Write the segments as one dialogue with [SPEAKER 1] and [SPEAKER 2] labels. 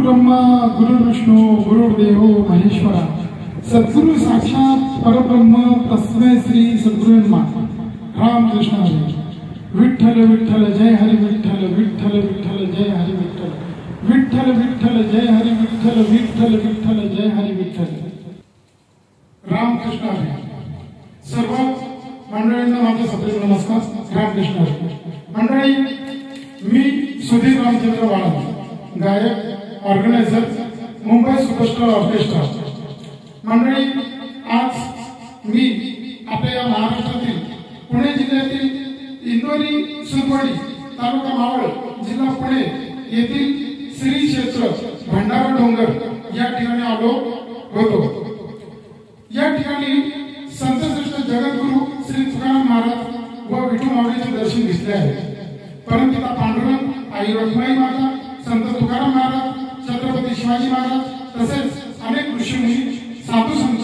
[SPEAKER 1] ब्रह्मा गुरु विष्णु गुरुदेव महेश्वरा सद्गुरु साक्षात परब्रह्म तस्मै श्री सद्गुरुन्मा रामकृष्ण हरी विठ्ठल विठ्ठल जय हरी विठ्ठल विठ्ठल विठ्ठल जय हरी विठ्ठल विठ्ठल विठ्ठल जय हरी विठ्ठल विठ्ठल विठ्ठल जय हरी विठ्ठल रामकृष्ण हरी। सर्व मंडळींना माझा सप्रेम नमस्कार। रामकृष्ण हरी। मंडळी, मी सुधीर रामचंद्र वाळा, गायक, ऑर्गनायझर, मुंबई सुपरस्टार ऑर्केस्ट्रा। मंडळी, आज मी आपल्या या महाराष्ट्रातील पुणे जिल्ह्यातील इंदोरी सुरवडी तालुका मावळ जिल्हा पुणे येथील श्री क्षेत्र भंडारा डोंगर या ठिकाणी आलो होतो। या ठिकाणी संतश्रेष्ठ जगद्गुरु श्री तुकाराम महाराज व विठू माऊलीचे दर्शन घेतले आहे। परंतु पांडुरंग, आई रखमाई माता, संत तुकाराम महाराज, छत्रपती शिवाजी महाराज तसेच अनेक ऋषीमुनी, साधू संत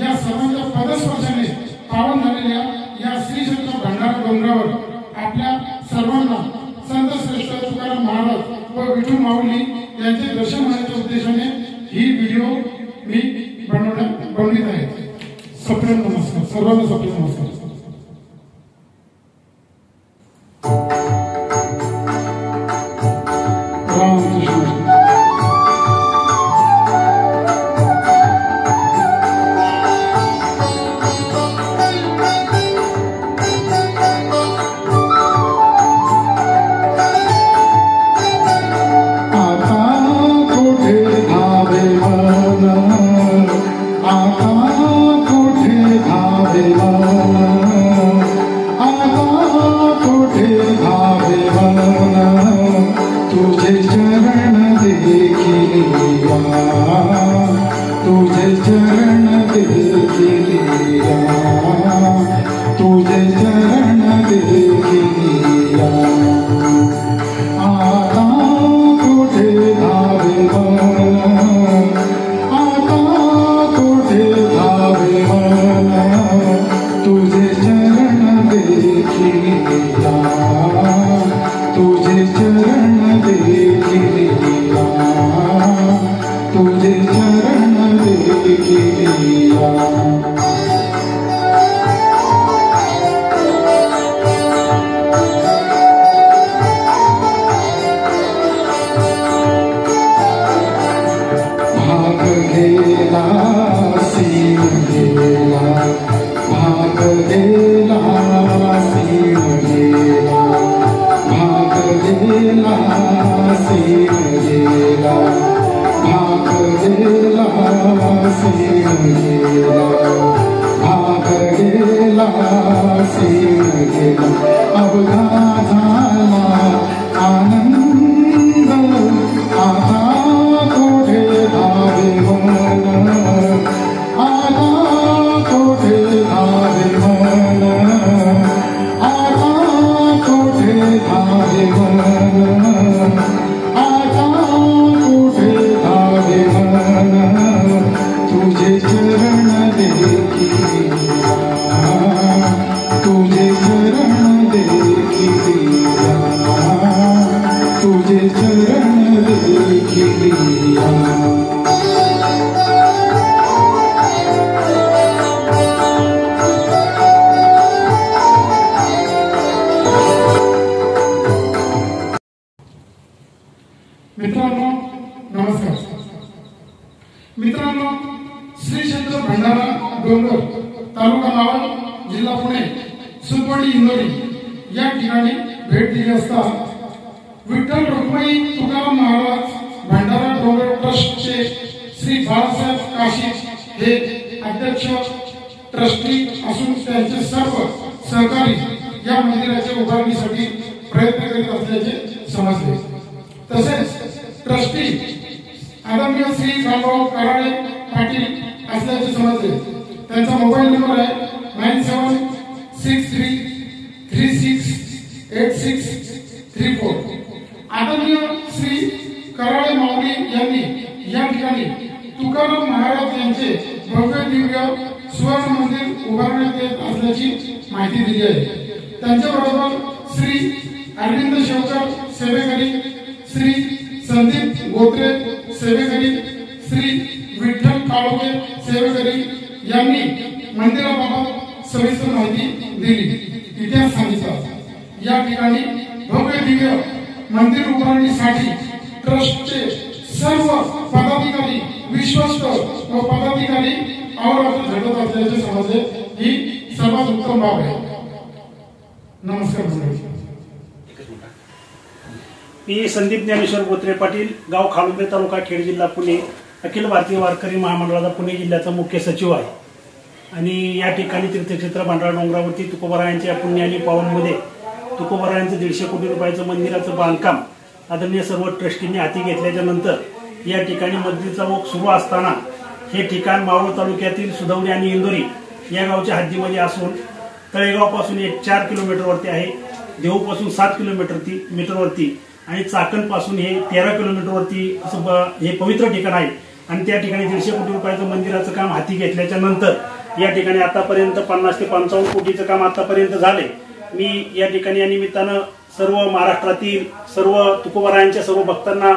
[SPEAKER 1] या सर्वांच्या पदस्पर्शाने पावन झालेल्या या श्री क्षेत्र भंडारा डोंगरावर आपल्या सर्वांना संत श्रेष्ठ तुकाराम महाराज व विठू माऊली यांचे दर्शन होण्याच्या उद्देशाने ही व्हिडिओ मी बनवित आहे। सप्रेम नमस्कार सर्वांना, सप्रेम नमस्कार। मित्रांनो, श्री क्षेत्र भंडारा डोंगर तालुका मावळ जिल्हा पुणे सुरवडी इंदोरी या ठिकाणी भेट दिली असता विठ्ठल रुक्मिणी तुकाराम महाराज भंडारा डोंगर ट्रस्टचे श्री बाळासाहेब काशी हे अध्यक्ष ट्रस्टी असून त्यांचे सर्व सहकारी या मंदिराच्या उभारणीसाठी प्रयत्न करीत असल्याचे समजले। तसेच ट्रस्टी आदरणीय श्री रामभाऊ कराळे पाटील असल्याचे समजले। त्यांचा मोबाईल नंबर आहे 9763368634। आदरणीय श्री कराळे माऊली यांनी या ठिकाणी तुकाराम महाराज यांचे भव्य दिव्य सुवर्ण मंदिर उभारण्यात येत असल्याची माहिती दिली आहे। त्यांच्याबरोबर श्री अरविंद शेवकर सेवेकरी, श्री संदीप गोत्रे सेवेकरी श्री विठ्ठल काळोखे सेवेकरी यांनी मंदिराबाबत सविस्तर माहिती दिली, इतिहास सांगितला। या ठिकाणी भव्य दिव्य मंदिर उभारणीसाठी ट्रस्टचे सर्व पदाधिकारी विश्वस्त व पदाधिकारी अहोरात्र झटत असल्याचे समजले, ही सर्वात उत्तम बाब आहे। नमस्कार मंडळी।
[SPEAKER 2] मी संदीप ज्ञानेश्वर बोत्रे पाटील, गाव खालुंबे, तालुका खेड, जिल्हा पुणे, अखिल भारतीय वारकरी महामंडळाचा पुणे जिल्ह्याचा मुख्य सचिव आहे। आणि या ठिकाणी तीर्थक्षेत्र भांडारा डोंगरावरती तुकोबारायांच्या पुण्य आणि पावनमध्ये तुकोबारायांचं 150 कोटी रुपयाचं मंदिराचं बांधकाम आदरणीय सर्व ट्रस्टींनी हाती घेतल्याच्या नंतर या ठिकाणी मंदिराचा ओघ सुरू असताना हे ठिकाण मावळ तालुक्यातील सुधवली आणि इंदोरी या गावच्या हद्दीमध्ये असून तळेगावपासून 4 किलोमीटरवरती आहे, देहूपासून 7 किलोमीटरवरती आणि चाकणपासून हे 13 किलोमीटरवरती असं हे पवित्र ठिकाण आहे। आणि त्या ठिकाणी 150 कोटी रुपयाचं मंदिराचं काम हाती घेतल्याच्या नंतर या ठिकाणी आतापर्यंत 50 ते 55 कोटीचं काम आतापर्यंत झाले। मी या ठिकाणी या निमित्तानं सर्व महाराष्ट्रातील सर्व तुकोबारायांच्या सर्व भक्तांना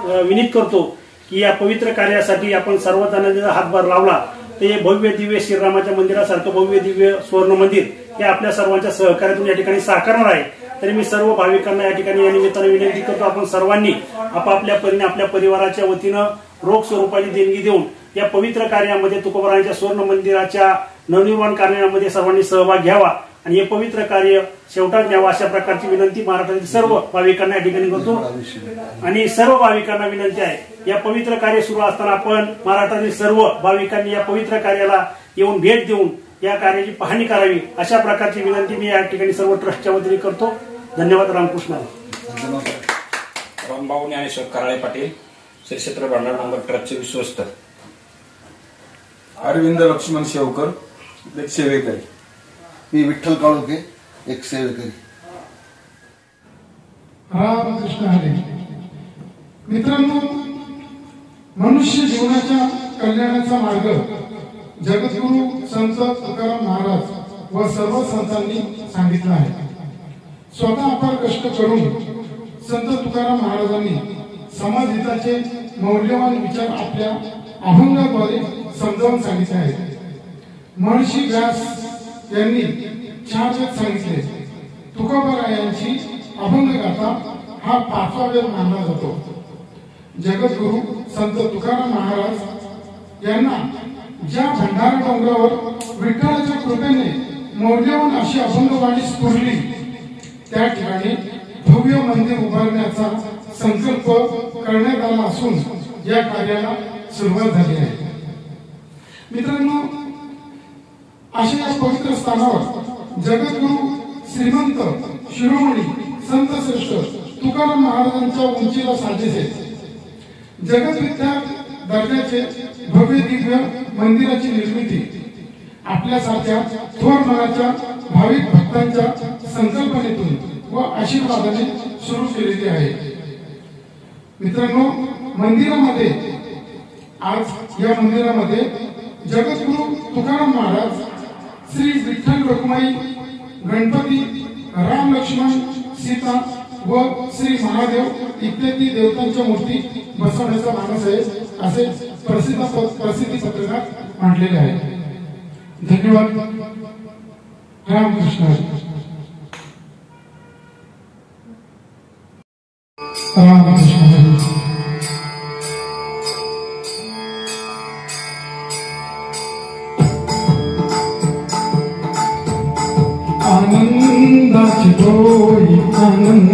[SPEAKER 2] विनंती करतो की या पवित्र कार्यासाठी आपण सर्वजणांनी हातभार लावला तर हे भव्य दिव्य श्रीरामाच्या मंदिरासारखं भव्य दिव्य स्वर्ण मंदिर हे आपल्या सर्वांच्या सहकार्यातून या ठिकाणी साकारणार आहे। तरी मी सर्व भाविकांना या ठिकाणी या निमित्ताने विनंती करतो, आपण सर्वांनी आपापल्या परीने आपल्या परिवाराच्या वतीनं रोख स्वरूपाची देणगी देऊन या पवित्र कार्यामध्ये तुकोबारायांच्या स्वर्ण मंदिराच्या नवनिर्माण कार्यामध्ये सर्वांनी सहभाग घ्यावा आणि हे पवित्र कार्य शेवटात न्यावं अशा प्रकारची विनंती महाराष्ट्रातील सर्व भाविकांना या ठिकाणी करतो। आणि सर्व भाविकांना विनंती आहे, या पवित्र कार्य सुरू असताना आपण महाराष्ट्रातील सर्व भाविकांनी या पवित्र कार्याला येऊन भेट देऊन या कार्याची पाहणी करावी अशा प्रकारची विनंती मी या ठिकाणी सर्व ट्रस्टच्या वतीने करतो। धन्यवाद। रामकृष्ण।
[SPEAKER 3] रामभाऊ ज्ञानेश्वर कराळे पाटील, श्रीक्षेत्र भांडारा डोंगर ट्रस्टचे विश्वस्त।
[SPEAKER 4] अरविंद लक्ष्मण शेवकर, एक सेवेकरी।
[SPEAKER 5] मी विठ्ठल काळोखे, एक सेवेकरी।
[SPEAKER 1] रामकृष्ण हरी। मित्रांनो, मनुष्य जीवनाच्या कल्याणाचा मार्ग जगद्गुरु संत तुकाराम महाराज व सर्व संतांनी सांगितला आहे। स्वतः अपार कष्ट करून संत तुकाराम महाराजांनी समाज हिताचे मौल्यवान विचार आपल्या अभंगाद्वारे समजावून सांगितले आहेत। महर्षी व्यास यांनी 4 वेद सांगितले। तुकोबारायांची अभंगगाथा हा 5वा वेद मानला जातो। जगद्गुरु संत तुकाराम महाराज यांना ज्या भंडारा डोंगरावर विठ्ठलाच्या कृपेने मौल्यवान अशी अभंगवाणी स्फुरली, त्या ठिकाणी भव्य मंदिर उभारण्याचा संकल्प करण्यात आला असून या कार्याला सुरुवात झाली आहे। मित्रांनो, अशा या पवित्र स्थानावर जगद्गुरु श्रीमंत शिरोमणी संत श्रेष्ठ तुकाराम महाराजांच्या उंचीला साजेसे जगद्विख्यात दर्जाचे भव्य दिव्य मंदिराची निर्मिती आपल्यासारख्या थोर मनाच्या भाविक भक्तांच्या संकल्पनेतून व आशीर्वादाने सुरू केलेली आहे। मित्रांनो, मंदिरामध्ये आज या मंदिरामध्ये जगद्गुरु तुकाराम महाराज, श्री विठ्ठल रखुमाई, गणपती, राम लक्ष्मण सीता व श्री महादेव इत्यादी देवतांच्या मूर्ती बसवण्याचा मानस आहे असे प्रसिद्धी पत्रकात मांडलेले आहे। धन्यवाद। रामकृष्ण। रामकृष्ण। आनंदाची डोळी आनंद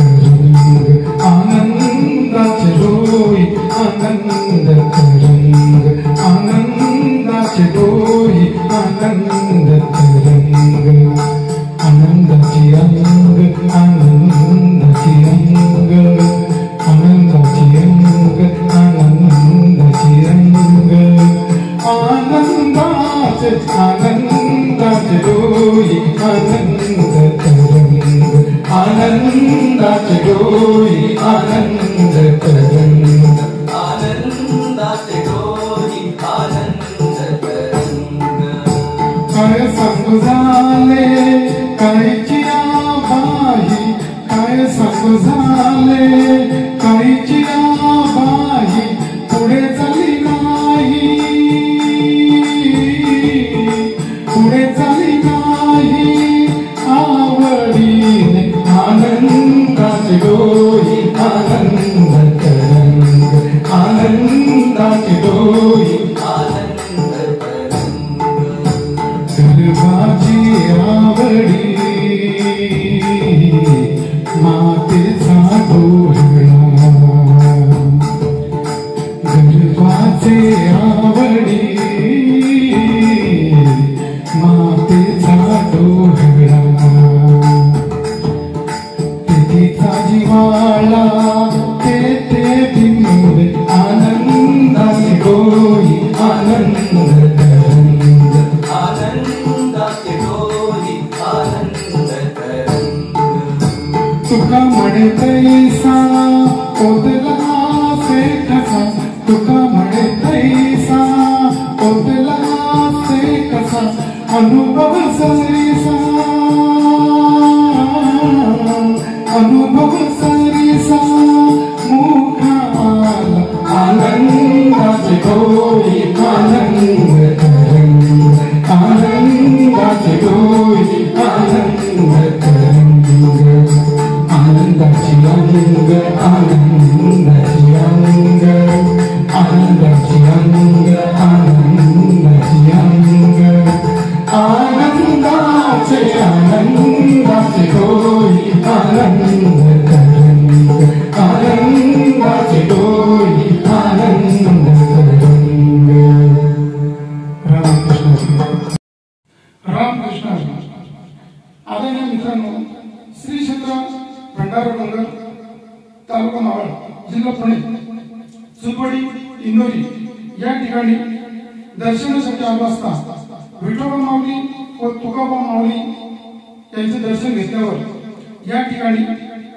[SPEAKER 1] तरंग, आनंदाची डोळी आनंद तरंग, आनंदाची डोळी आनंद तरंग, आनंदाची अंग आनंदाची अंग, आनंदाची अंग आनंदाची अंग, आनंदाचे आनंदाचे डोळी आनंद तरंग, आनंदाचे डोळी आनंद तरंग, आनंदाचे डोळी आनंद तरंग। काय सांगू झाले कायची आबाई, काय सांगू झाले कायची आबाई, जिल्हा पुणे सुतवाडी इंदोरी या ठिकाणी दर्शनासाठी आलो असता विठोबा माऊली व तुकोबा माऊली यांचे दर्शन घेतल्यावर या ठिकाणी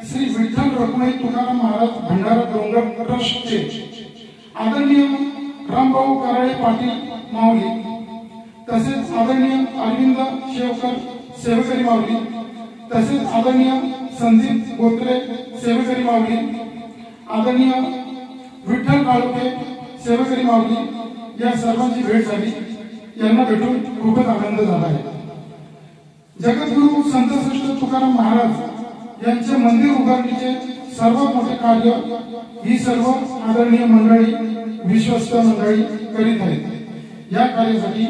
[SPEAKER 1] श्री विठ्ठल रखुमाई तुकाराम महाराज भंडारा डोंगर ट्रस्टचे आदरणीय रामभाऊ कराळे पाटील माऊली तसेच आदरणीय अरविंद शेवकर सेवेकरी माऊली तसेच आदरणीय संदीप गोत्रे सेवेकरी माऊली आदरणीय विठ्ठल काळोखे सेवेकरी माऊली या सर्वांची भेट झाली। यांना भेटून खूपच आनंद झाला आहे। जगद्गुरु संत श्रेष्ठ तुकाराम महाराज यांचे मंदिर उभारणीचे सर्वात मोठे कार्य ही सर्व आदरणीय मंडळी विश्वस्त मंडळी करीत आहेत। या कार्यासाठी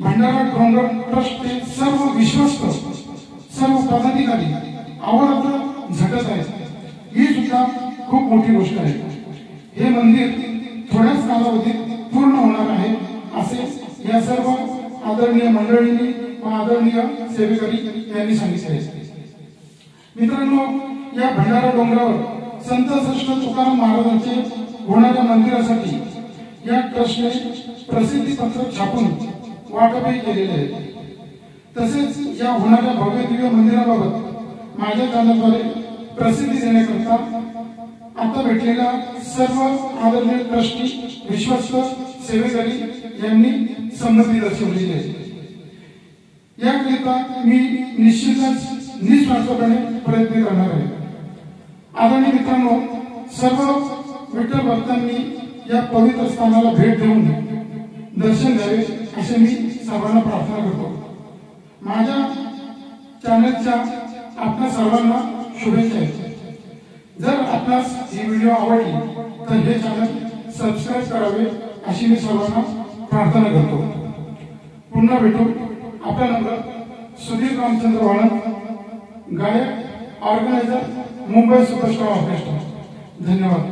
[SPEAKER 1] भंडारा डोंगर ट्रस्टचे सर्व विश्वस्त सर्व पदाधिकारी अहोरात्र झटत आहेत। ही सुद्धा खूप मोठी गोष्ट आहे। हे मंदिर थोड्याच कालावधीत पूर्ण होणार आहे असे या सर्व आदरणीय मंडळींनी व आदरणीय सेवेकरी यांनी सांगितले आहे। मित्रांनो, या भंडारा डोंगरावर संत श्रेष्ठ तुकाराम महाराजांचे होणाऱ्या मंदिरासाठी या ट्रस्टने प्रसिद्धी पत्रक छापून वाटपही केलेले आहे। तसेच या होणाऱ्या भव्य दिव्य मंदिराबाबत माझ्या चॅनलद्वारे प्रसिद्धी देण्याकरता आता भेटलेल्या सर्व आदरणीय ट्रस्टी विश्वस्त सेवेकरी यांनी संमती दर्शवलेली आहे। याकरिता मी निश्चितच निस्वार्थपणे प्रयत्न करणार आहे। आदरणीय मित्रांनो, सर्व विठ्ठल भक्तांनी या पवित्र स्थानाला भेट देऊन दर्शन द्यावे असे मी सर्वांना प्रार्थना करतो। माझ्या चॅनलच्या आपल्या सर्वांना शुभेच्छा आहेत। जर आपणास ही व्हिडिओ आवडली तर हे चॅनल सबस्क्राईब करावे अशी मी सर्वांना प्रार्थना करतो। पुन्हा भेटू। आपला नंबर सुधीर रामचंद्र वाळंद, गायक ऑर्गनायझर मुंबई सुपरस्टार ऑर्केस्ट्रा। धन्यवाद।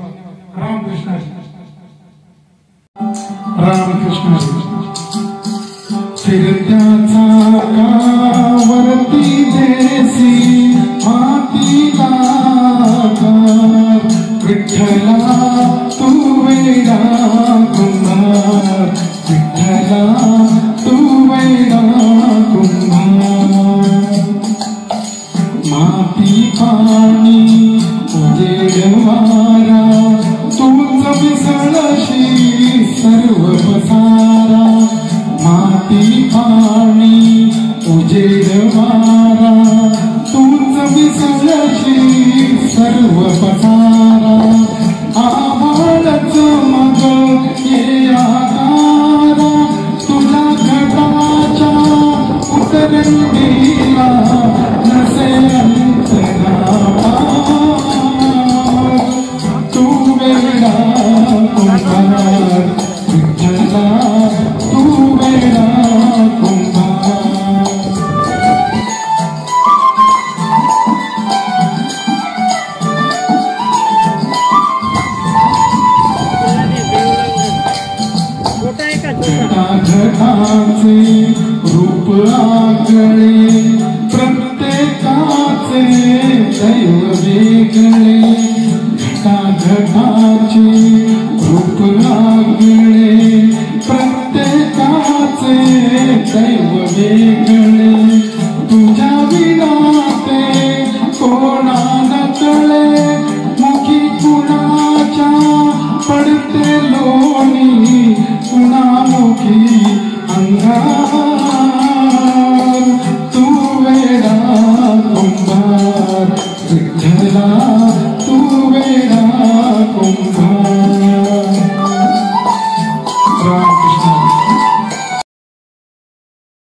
[SPEAKER 1] रामकृष्ण रामकृष्ण। फिरत्या चाकावरती देसी मातीला विठ्ठला तू वेडा कुंभार, विठ्ठला तू वेडा कुंभार। माती पाणी उजेड वारा तूच मिसळशी सर्व पसारा। माती पाणी उजेड वारा तूच मिसळशी सर्व पसारा। आभाळच मग ये आकारा तुझ्या घटाच्या उतरंडीला नसे अंतरा। तू वेडा कुंभार, विठ्ठला तू वेडा कुंभार। घटाघटाचे रूप आगळे प्रत्येकाचे दैव वेगळे। घटाघटाचे रूप आगळे प्रत्येकाचे दैव वेगळे। तुझ्या विना ते कोणा न कळे मुखी कुणाच्या पडते लोणी कुणामुखी अंगार। तू वेडा कुंभार, विठ्ठला तू वेडा कुंभार।